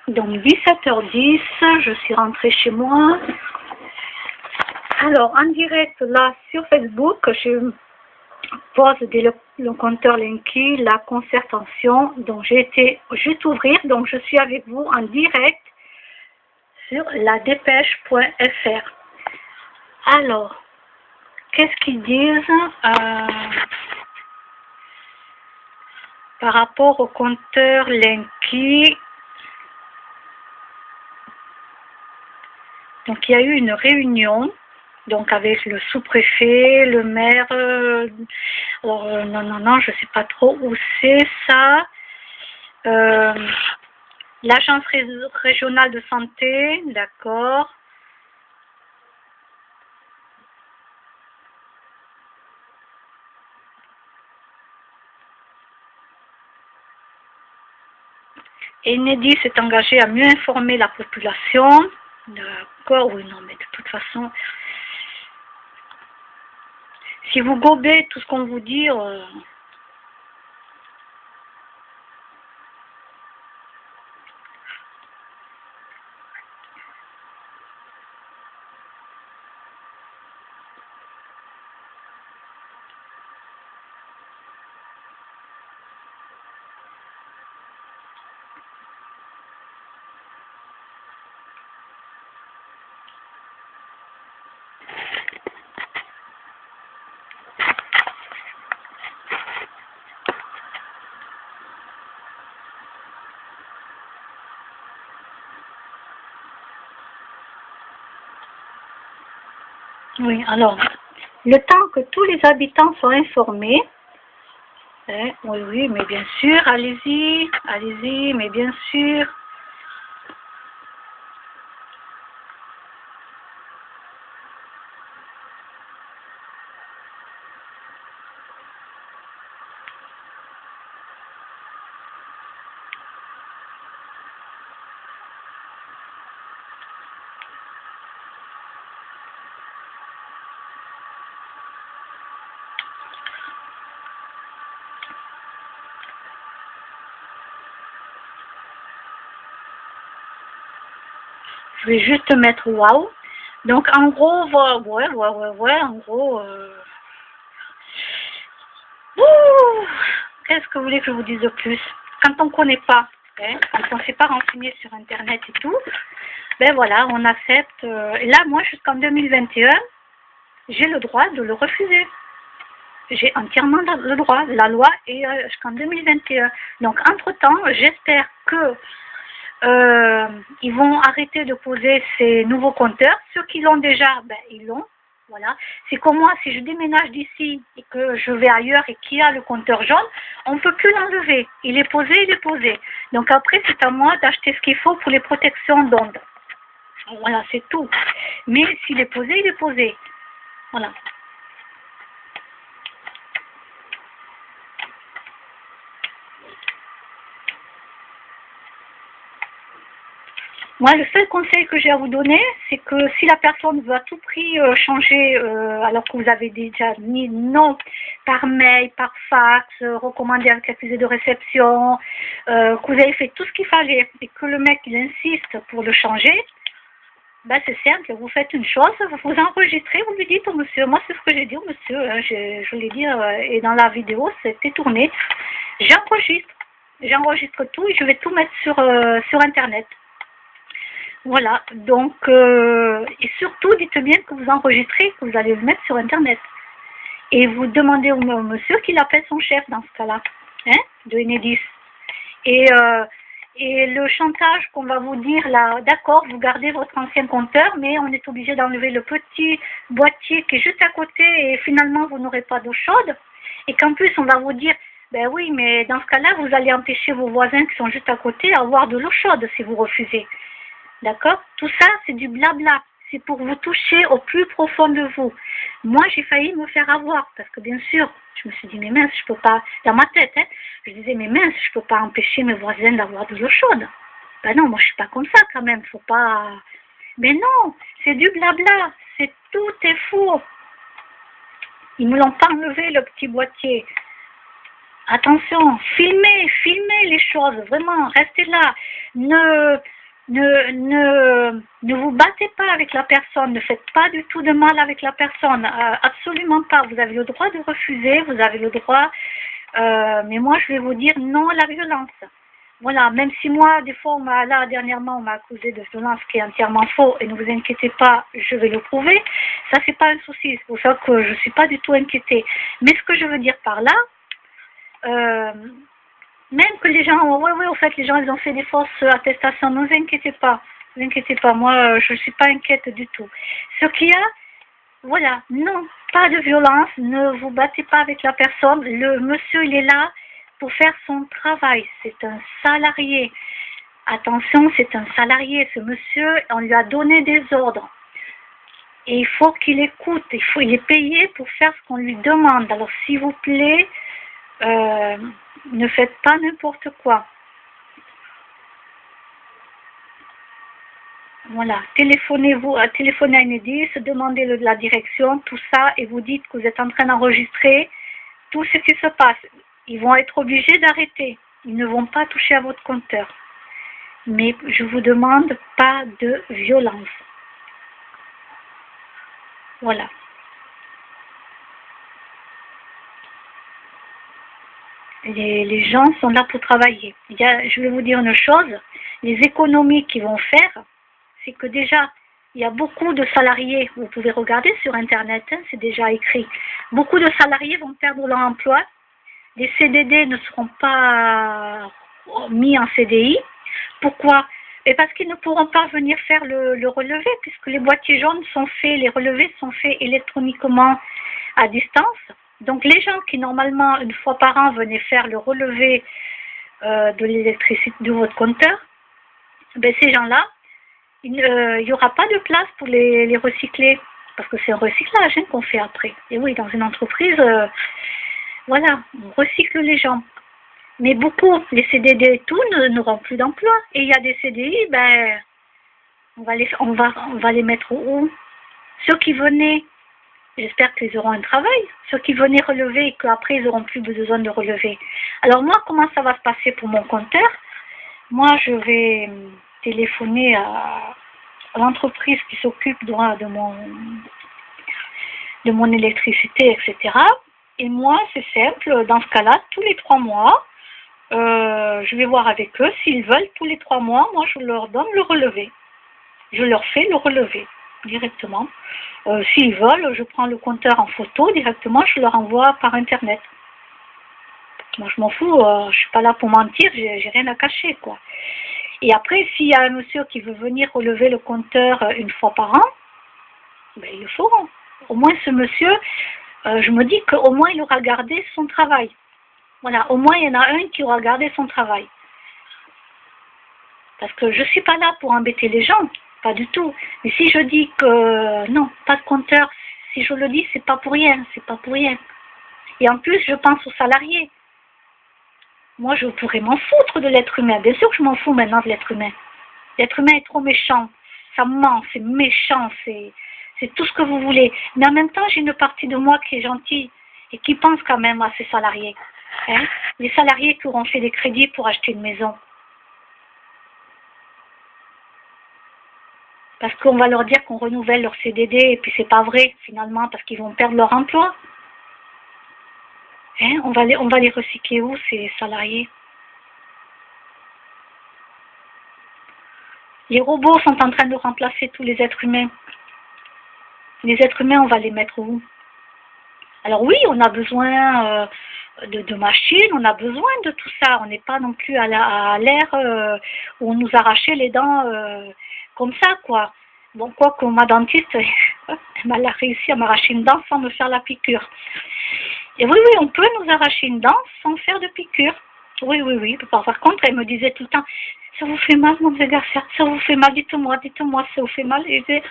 Donc 17h10, je suis rentrée chez moi. Alors en direct là sur Facebook, je pose le compteur Linky, la concertation. Donc j'ai été juste ouvrir, donc je suis avec vous en direct sur la dépêche.fr. Alors, qu'est-ce qu'ils disent par rapport au compteur Linky? Donc il y a eu une réunion, donc avec le sous-préfet, le maire, alors non, je sais pas trop où c'est ça, l'agence régionale de santé, d'accord. Enedis s'est engagé à mieux informer la population, d'accord, oui, non, mais de toute façon, si vous gobez tout ce qu'on vous dit, oui, alors, le temps que tous les habitants soient informés, oui, mais bien sûr, allez-y, mais bien sûr. Je vais juste mettre waouh. Donc en gros, ouais, en gros, qu'est-ce que vous voulez que je vous dise de plus? Quand on ne connaît pas, quand on ne s'est pas renseigné sur internet et tout, ben voilà, on accepte. Là, moi, jusqu'en 2021, j'ai le droit de le refuser. J'ai entièrement le droit. La loi est jusqu'en 2021. Donc entre-temps, j'espère que ils vont arrêter de poser ces nouveaux compteurs. Ceux qui l'ont déjà, ben, ils l'ont. Voilà. C'est comme moi, si je déménage d'ici et que je vais ailleurs et qu'il y a le compteur jaune, on ne peut plus l'enlever. Il est posé. Donc après, c'est à moi d'acheter ce qu'il faut pour les protections d'ondes. Voilà, c'est tout. Mais s'il est posé, il est posé. Voilà. Moi, le seul conseil que j'ai à vous donner, c'est que si la personne veut à tout prix changer, alors que vous avez déjà mis non par mail, par fax, recommandé avec accusé de réception, que vous avez fait tout ce qu'il fallait et que le mec il insiste pour le changer, ben c'est simple, vous faites une chose, vous enregistrez, vous lui dites au monsieur, moi c'est ce que j'ai dit au monsieur, hein, je l'ai dit et dans la vidéo, c'était tourné, j'enregistre tout et je vais tout mettre sur internet. Voilà, donc, et surtout, dites bien que vous enregistrez, que vous allez le mettre sur Internet. Et vous demandez au monsieur qu'il appelle son chef dans ce cas-là, hein, de Enedis. Et le chantage qu'on va vous dire là, d'accord, vous gardez votre ancien compteur, mais on est obligé d'enlever le petit boîtier qui est juste à côté et finalement vous n'aurez pas d'eau chaude. Et qu'en plus, on va vous dire, ben oui, mais dans ce cas-là, vous allez empêcher vos voisins qui sont juste à côté d'avoir de l'eau chaude si vous refusez. D'accord? Tout ça, c'est du blabla. C'est pour vous toucher au plus profond de vous. Moi, j'ai failli me faire avoir parce que bien sûr, je me suis dit, mais mince, je peux pas, dans ma tête, je disais, mais mince, je peux pas empêcher mes voisins d'avoir de l'eau chaude. Ben non, moi, je suis pas comme ça quand même, faut pas... Mais non, c'est du blabla, tout est faux. Ils me l'ont pas enlevé, le petit boîtier. Attention, filmez les choses, vraiment, restez là. Ne, ne vous battez pas avec la personne, ne faites pas du tout de mal avec la personne, absolument pas. Vous avez le droit de refuser, vous avez le droit, mais moi je vais vous dire non à la violence. Voilà, même si moi, des fois, dernièrement, on m'a accusé de violence, ce qui est entièrement faux, et ne vous inquiétez pas, je vais le prouver, ça c'est pas un souci, c'est pour ça que je suis pas du tout inquiétée. Mais ce que je veux dire par là, euh, même que les gens, ouais, au fait, les gens, ils ont fait des fausses attestations, ne vous inquiétez pas, moi, je ne suis pas inquiète du tout. Ce qu'il y a, voilà, non, pas de violence, ne vous battez pas avec la personne, le monsieur, il est là pour faire son travail, c'est un salarié. Attention, c'est un salarié, ce monsieur, on lui a donné des ordres. Et il faut qu'il écoute, il est payé pour faire ce qu'on lui demande. Alors, s'il vous plaît, ne faites pas n'importe quoi. Voilà, téléphonez à Enedis, demandez la direction, tout ça, et vous dites que vous êtes en train d'enregistrer tout ce qui se passe. Ils vont être obligés d'arrêter. Ils ne vont pas toucher à votre compteur. Mais je vous demande pas de violence. Voilà. Les gens sont là pour travailler. Je vais vous dire une chose, les économies qu'ils vont faire, c'est que déjà, il y a beaucoup de salariés, vous pouvez regarder sur Internet, hein, c'est déjà écrit, beaucoup de salariés vont perdre leur emploi, les CDD ne seront pas mis en CDI. Pourquoi? Et parce qu'ils ne pourront pas venir faire le relevé, puisque les boîtiers jaunes sont faits, les relevés sont faits électroniquement à distance. Donc les gens qui normalement, une fois par an, venaient faire le relevé de l'électricité de votre compteur, ben ces gens-là, il n'y aura pas de place pour les recycler, parce que c'est un recyclage hein, qu'on fait après. Et oui, dans une entreprise, voilà, on recycle les gens. Mais beaucoup, les CDD et tout, n'auront plus d'emploi. Et il y a des CDI, ben, on va les mettre où? Ceux qui venaient, j'espère qu'ils auront un travail. Ceux qui venaient relever et qu'après, ils n'auront plus besoin de relever. Alors moi, comment ça va se passer pour mon compteur? Moi, je vais téléphoner à l'entreprise qui s'occupe de mon électricité, etc. Et moi, c'est simple, dans ce cas-là, tous les 3 mois, je vais voir avec eux, s'ils veulent, tous les 3 mois, moi je leur donne le relevé. Je leur fais le relevé directement. S'ils veulent, je prends le compteur en photo directement, je leur envoie par Internet. Moi je m'en fous, je ne suis pas là pour mentir, j'ai rien à cacher, quoi. Et après, s'il y a un monsieur qui veut venir relever le compteur une fois par an, ben, ils le feront. Au moins ce monsieur, je me dis qu'au moins il aura gardé son travail. Voilà, au moins il y en a un qui aura gardé son travail. Parce que je ne suis pas là pour embêter les gens, pas du tout. Mais si je dis que non, pas de compteur, si je le dis, c'est pas pour rien, c'est pas pour rien. Et en plus, je pense aux salariés. Moi, je pourrais m'en foutre de l'être humain. Bien sûr que je m'en fous maintenant de l'être humain. L'être humain est trop méchant. Ça ment, c'est méchant, c'est tout ce que vous voulez. Mais en même temps, j'ai une partie de moi qui est gentille et qui pense quand même à ces salariés. Hein? Les salariés qui auront fait des crédits pour acheter une maison. Parce qu'on va leur dire qu'on renouvelle leur CDD et puis c'est pas vrai finalement parce qu'ils vont perdre leur emploi. Hein? On va les recycler où ces salariés? Les robots sont en train de remplacer tous les êtres humains. Les êtres humains, on va les mettre où? Alors oui, on a besoin de machines, on a besoin de tout ça. On n'est pas non plus à l'ère où on nous arrachait les dents comme ça, quoi. Bon, quoi que ma dentiste, elle a réussi à m'arracher une dent sans me faire la piqûre. Et oui, on peut nous arracher une dent sans faire de piqûre. Oui. Par contre, elle me disait tout le temps, ça vous fait mal, mon Garcia, ça vous fait mal, dites-moi, ça vous fait mal. Et je disais,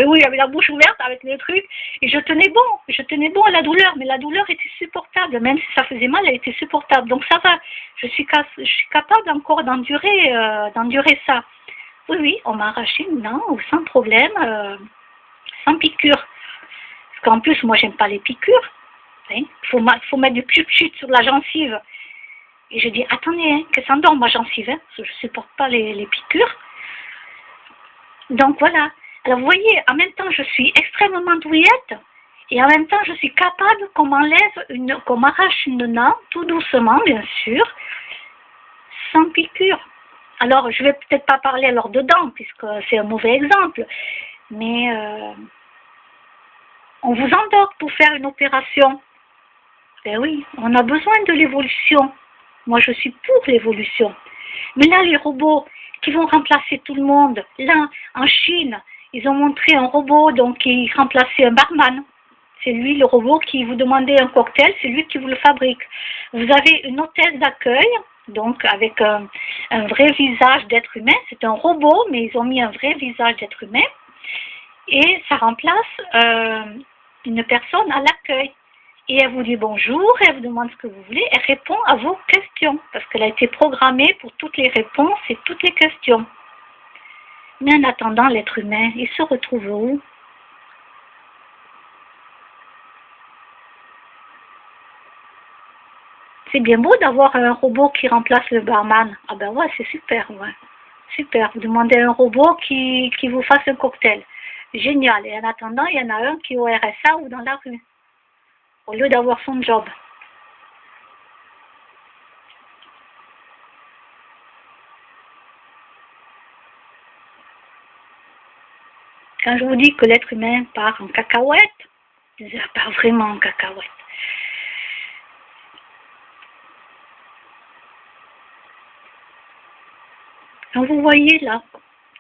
oui, j'avais la bouche ouverte avec le truc. Et je tenais bon à la douleur, mais la douleur était supportable. Même si ça faisait mal, elle était supportable. Donc ça va, je suis capable encore d'endurer ça. Oui, on m'a arraché une dent sans problème, sans piqûre. Parce qu'en plus, moi, j'aime pas les piqûres. hein. Faut mettre du chut sur la gencive. Et je dis, attendez, hein, que ça endort ma gencive, hein, parce que je ne supporte pas les piqûres. Donc voilà. Alors vous voyez, en même temps, je suis extrêmement douillette, et en même temps, je suis capable qu'on qu'on m'arrache une dent, tout doucement, bien sûr, sans piqûre. Alors, je ne vais peut-être pas parler alors de dents, puisque c'est un mauvais exemple, mais on vous endort pour faire une opération. Ben oui, on a besoin de l'évolution. Moi, je suis pour l'évolution. Mais là, les robots qui vont remplacer tout le monde, là, en Chine, ils ont montré un robot donc qui remplaçait un barman. C'est lui, le robot, qui vous demandait un cocktail, c'est lui qui vous le fabrique. Vous avez une hôtesse d'accueil, donc avec un vrai visage d'être humain. C'est un robot, mais ils ont mis un vrai visage d'être humain. Et ça remplace une personne à l'accueil. Et elle vous dit bonjour, elle vous demande ce que vous voulez, elle répond à vos questions, parce qu'elle a été programmée pour toutes les réponses et toutes les questions. Mais en attendant, l'être humain, il se retrouve où? C'est bien beau d'avoir un robot qui remplace le barman. Ah ben ouais, c'est super, ouais. Super, vous demandez à un robot qui vous fasse un cocktail. Génial. Et en attendant, il y en a un qui est au RSA ou dans la rue, au lieu d'avoir son job. Quand je vous dis que l'être humain part en cacahuète, il part vraiment en cacahuète. Quand vous voyez là,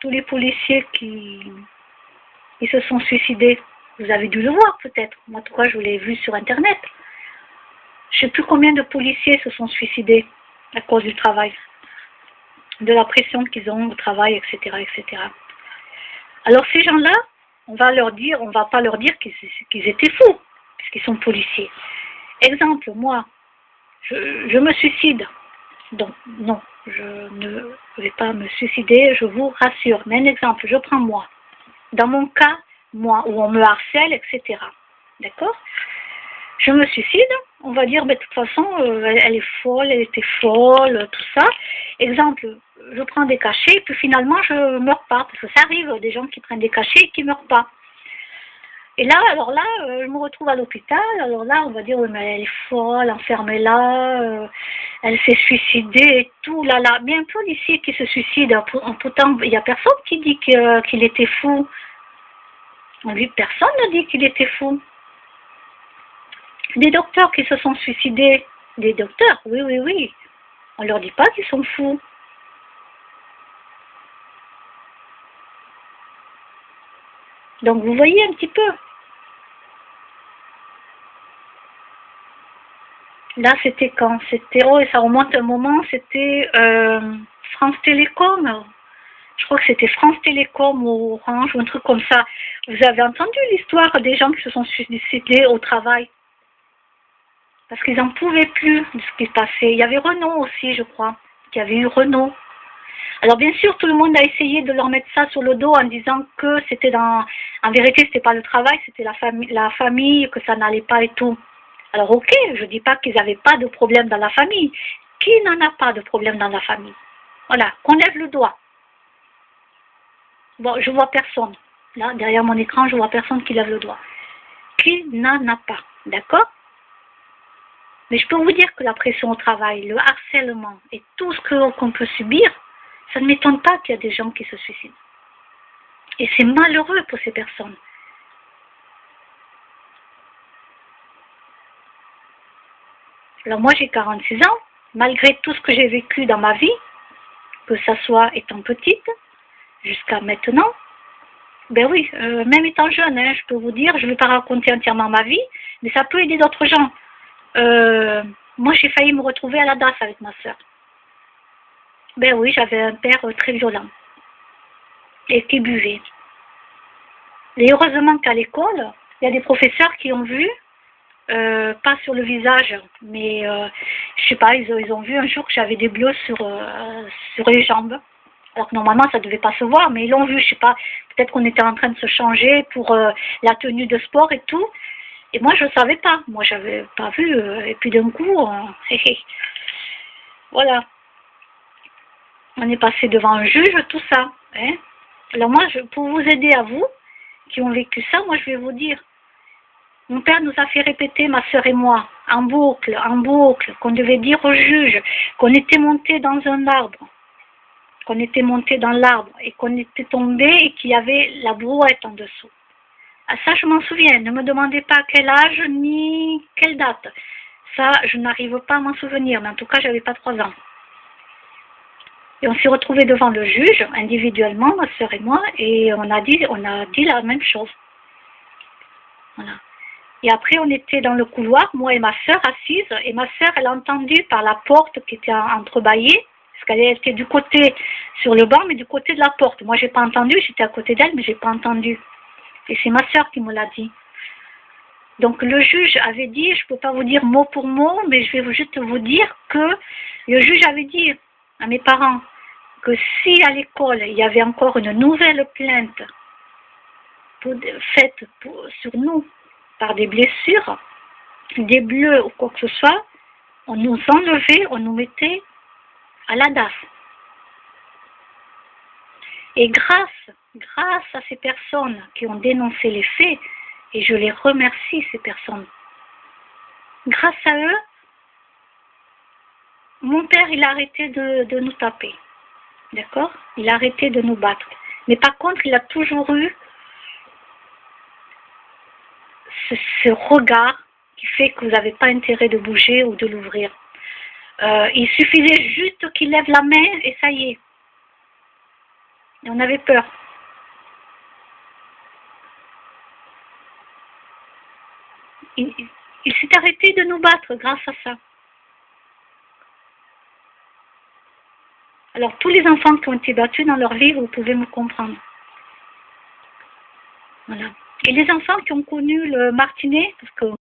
tous les policiers qui se sont suicidés, vous avez dû le voir peut-être. Moi, en tout cas, je l'ai vu sur Internet. Je ne sais plus combien de policiers se sont suicidés à cause du travail, de la pression qu'ils ont au travail, etc., etc. Alors ces gens-là, on va pas leur dire qu'ils étaient fous, puisqu'ils sont policiers. Exemple, moi, je me suicide. Donc, non, je ne vais pas me suicider, je vous rassure. Mais un exemple, je prends moi. Dans mon cas, moi, où on me harcèle, etc. D'accord? Je me suicide, on va dire, mais de toute façon, elle est folle, elle était folle, tout ça. Exemple, je prends des cachets, puis finalement, je ne meurs pas, parce que ça arrive, des gens qui prennent des cachets et qui ne meurent pas. Et là, alors là, je me retrouve à l'hôpital, alors là, on va dire, oui, mais elle est folle, enfermée là, elle s'est suicidée et tout, là, là. Mais un policier qui se suicide, en pourtant, il n'y a personne qui dit qu'il était fou. Lui, personne ne dit qu'il était fou. Des docteurs qui se sont suicidés, des docteurs, oui, oui, oui. On leur dit pas qu'ils sont fous. Donc vous voyez un petit peu. Là, c'était quand? C'était, oh, ça remonte un moment, c'était France Télécom. Je crois que c'était France Télécom ou Orange ou un truc comme ça. Vous avez entendu l'histoire des gens qui se sont suicidés au travail? Parce qu'ils n'en pouvaient plus de ce qui se passait. Il y avait Renault aussi, je crois. Il y avait eu Renault. Alors bien sûr, tout le monde a essayé de leur mettre ça sur le dos en disant que c'était en vérité, c'était pas le travail, c'était la famille, que ça n'allait pas et tout. Alors ok, je dis pas qu'ils n'avaient pas de problème dans la famille. Qui n'en a pas de problème dans la famille? Voilà, qu'on lève le doigt. Bon, je vois personne. Là, derrière mon écran, je vois personne qui lève le doigt. Qui n'en a pas, d'accord? Mais je peux vous dire que la pression au travail, le harcèlement et tout ce qu'on peut subir, ça ne m'étonne pas qu'il y a des gens qui se suicident. Et c'est malheureux pour ces personnes. Alors moi j'ai 46 ans, malgré tout ce que j'ai vécu dans ma vie, que ça soit étant petite, jusqu'à maintenant, ben oui, même étant jeune, hein, je peux vous dire, je ne vais pas raconter entièrement ma vie, mais ça peut aider d'autres gens. Moi j'ai failli me retrouver à la DAS avec ma soeur. Ben oui, j'avais un père très violent et qui buvait. Et heureusement qu'à l'école, il y a des professeurs qui ont vu, pas sur le visage, mais je sais pas, ils ont vu un jour que j'avais des bleus sur les jambes. Alors que normalement ça devait pas se voir, mais ils l'ont vu, je sais pas, peut-être qu'on était en train de se changer pour la tenue de sport et tout. Et moi, je ne savais pas. Moi, j'avais pas vu. Et puis d'un coup, voilà. On est passé devant un juge, tout ça. Hein. Alors moi, pour vous aider à vous, qui ont vécu ça, moi, je vais vous dire. Mon père nous a fait répéter, ma sœur et moi, en boucle, qu'on devait dire au juge qu'on était monté dans un arbre, qu'on était monté dans l'arbre et qu'on était tombé et qu'il y avait la brouette en dessous. Ah, ça, je m'en souviens. Ne me demandez pas quel âge ni quelle date. Ça, je n'arrive pas à m'en souvenir, mais en tout cas, j'avais pas 3 ans. Et on s'est retrouvés devant le juge, individuellement, ma sœur et moi, et on a dit la même chose. Voilà. Et après, on était dans le couloir, moi et ma sœur assises, et ma sœur, elle a entendu par la porte qui était entrebâillée, parce qu'elle était du côté, sur le banc, mais du côté de la porte. Moi, j'ai pas entendu, j'étais à côté d'elle, mais j'ai pas entendu. Et c'est ma sœur qui me l'a dit. Donc, le juge avait dit, je peux pas vous dire mot pour mot, mais je vais juste vous dire que le juge avait dit à mes parents que si à l'école, il y avait encore une nouvelle plainte faite sur nous, par des blessures, des bleus ou quoi que ce soit, on nous enlevait, on nous mettait à la DAS. Et grâce à ces personnes qui ont dénoncé les faits, et je les remercie, ces personnes, grâce à eux, mon père, il a arrêté de nous taper. D'accord? Il a arrêté de nous battre. Mais par contre, il a toujours eu ce regard qui fait que vous n'avez pas intérêt de bouger ou de l'ouvrir. Il suffisait juste qu'il lève la main et ça y est. Et on avait peur. Il s'est arrêté de nous battre grâce à ça. Alors, tous les enfants qui ont été battus dans leur vie, vous pouvez me comprendre. Voilà. Et les enfants qui ont connu le martinet, parce que